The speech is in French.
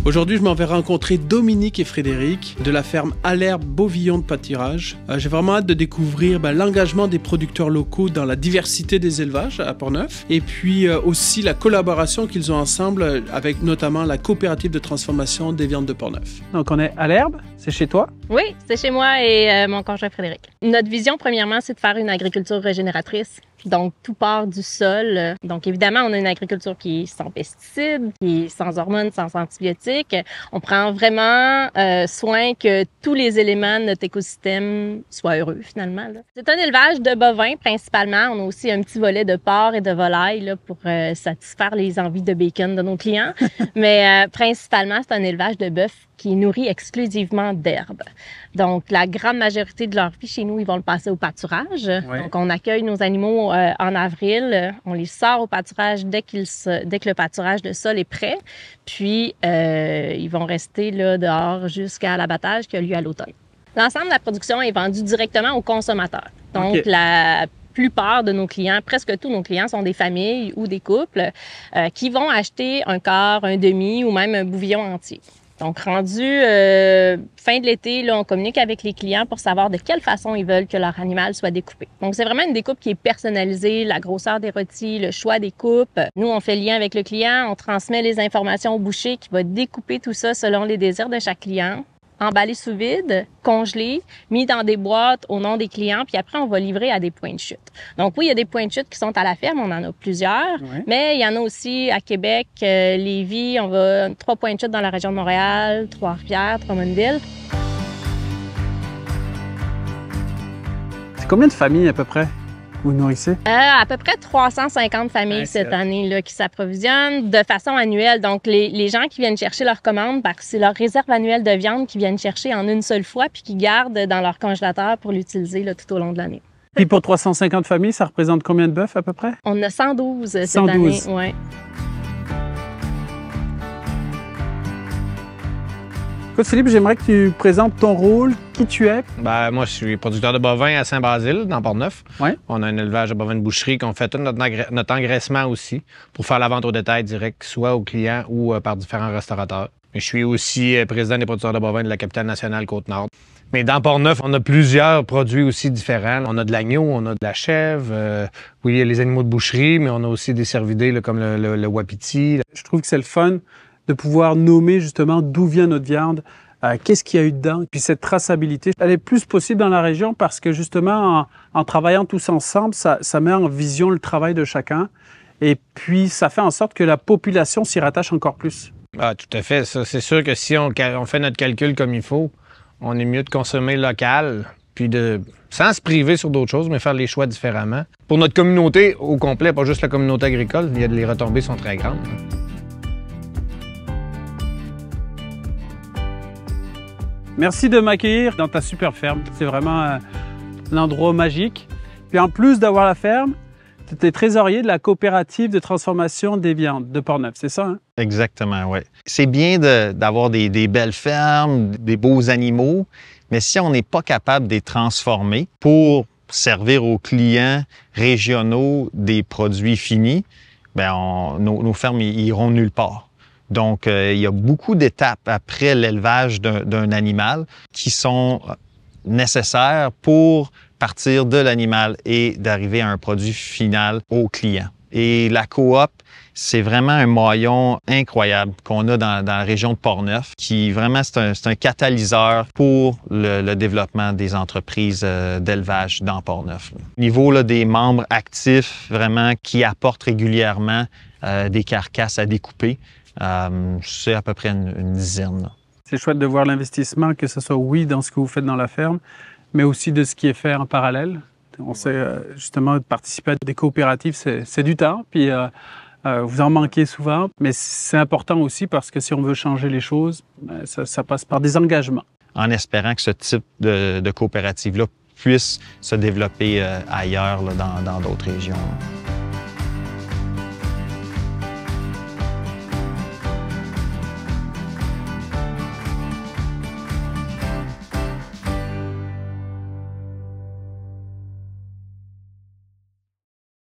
Aujourd'hui, je m'en vais rencontrer Dominique et Frédéric de la ferme Allerbe Bovillon de Pâturage. J'ai vraiment hâte de découvrir l'engagement des producteurs locaux dans la diversité des élevages à Portneuf et puis aussi la collaboration qu'ils ont ensemble avec notamment la coopérative de transformation des viandes de Portneuf. Donc on est à Allerbe, c'est chez toi? Oui, c'est chez moi et mon conjoint Frédéric. Notre vision, premièrement, c'est de faire une agriculture régénératrice. Donc, tout part du sol. Donc, évidemment, on a une agriculture qui est sans pesticides, qui est sans hormones, sans antibiotiques. On prend vraiment soin que tous les éléments de notre écosystème soient heureux, finalement. C'est un élevage de bovins, principalement. On a aussi un petit volet de porc et de volaille là, pour satisfaire les envies de bacon de nos clients. Mais principalement, c'est un élevage de bœuf qui est nourri exclusivement d'herbe. Donc, la grande majorité de leur vie chez nous, ils vont le passer au pâturage. Ouais. Donc, on accueille nos animaux en avril. On les sort au pâturage dès que le pâturage de sol est prêt. Puis, ils vont rester là, dehors jusqu'à l'abattage qui a lieu à l'automne. L'ensemble de la production est vendu directement aux consommateurs. Donc, la plupart de nos clients, presque tous nos clients, sont des familles ou des couples qui vont acheter un quart, un demi ou même un bouvillon entier. Donc, rendu fin de l'été, là, on communique avec les clients pour savoir de quelle façon ils veulent que leur animal soit découpé. Donc, c'est vraiment une découpe qui est personnalisée, la grosseur des rôtis, le choix des coupes. Nous, on fait le lien avec le client, on transmet les informations au boucher qui va découper tout ça selon les désirs de chaque client. Emballé sous vide, congelé, mis dans des boîtes au nom des clients, puis après, on va livrer à des points de chute. Donc oui, il y a des points de chute qui sont à la ferme, on en a plusieurs, mais il y en a aussi à Québec, Lévis, on va 3 points de chute dans la région de Montréal, Trois-Rivières, Drummondville. C'est combien de familles à peu près vous nourrissez? À peu près 350 familles cette année là, qui s'approvisionnent de façon annuelle. Donc, les gens qui viennent chercher leur commande, c'est leur réserve annuelle de viande qu'ils viennent chercher en une seule fois puis qu'ils gardent dans leur congélateur pour l'utiliser tout au long de l'année. Puis pour 350 familles, ça représente combien de bœufs à peu près? On a 112 cette année. Ouais. Écoute Philippe, j'aimerais que tu présentes ton rôle, qui tu es. Moi, je suis producteur de bovins à Saint-Basile, dans Portneuf. Ouais. On a un élevage de bovins de boucherie qu'on fait tout notre engraissement aussi pour faire la vente au détail direct, soit aux clients ou par différents restaurateurs. Je suis aussi président des producteurs de bovins de la capitale nationale Côte-Nord. Mais dans Portneuf, on a plusieurs produits aussi différents. On a de l'agneau, on a de la chèvre, oui, il y a les animaux de boucherie, mais on a aussi des cervidés là, comme le wapiti. Je trouve que c'est le fun de pouvoir nommer justement d'où vient notre viande, qu'est-ce qu'il y a eu dedans. Puis cette traçabilité, elle est plus possible dans la région parce que justement, en travaillant tous ensemble, ça met en vision le travail de chacun. Et puis, ça fait en sorte que la population s'y rattache encore plus. Ah, tout à fait. Ça, c'est sûr que si on fait notre calcul comme il faut, on est mieux de consommer local, puis sans se priver sur d'autres choses, mais faire les choix différemment. Pour notre communauté au complet, pas juste la communauté agricole, les retombées sont très grandes. Merci de m'accueillir dans ta super ferme. C'est vraiment un endroit magique. Puis en plus d'avoir la ferme, tu es trésorier de la coopérative de transformation des viandes de Portneuf, c'est ça? Hein? Exactement, oui. C'est bien d'avoir des belles fermes, des beaux animaux, mais si on n'est pas capable de les transformer pour servir aux clients régionaux des produits finis, nos fermes iront nulle part. Donc, il y a beaucoup d'étapes après l'élevage d'un animal qui sont nécessaires pour partir de l'animal et d'arriver à un produit final au client. Et la coop, c'est vraiment un maillon incroyable qu'on a dans la région de Portneuf, qui vraiment, c'est un catalyseur pour le développement des entreprises d'élevage dans Portneuf. Au niveau là, des membres actifs, vraiment, qui apportent régulièrement des carcasses à découper, c'est à peu près une dizaine. C'est chouette de voir l'investissement, que ce soit oui dans ce que vous faites dans la ferme, mais aussi de ce qui est fait en parallèle. On sait justement de participer à des coopératives, c'est du temps, puis vous en manquez souvent, mais c'est important aussi parce que si on veut changer les choses, ça passe par des engagements. En espérant que ce type de coopérative-là puisse se développer ailleurs là, dans d'autres régions.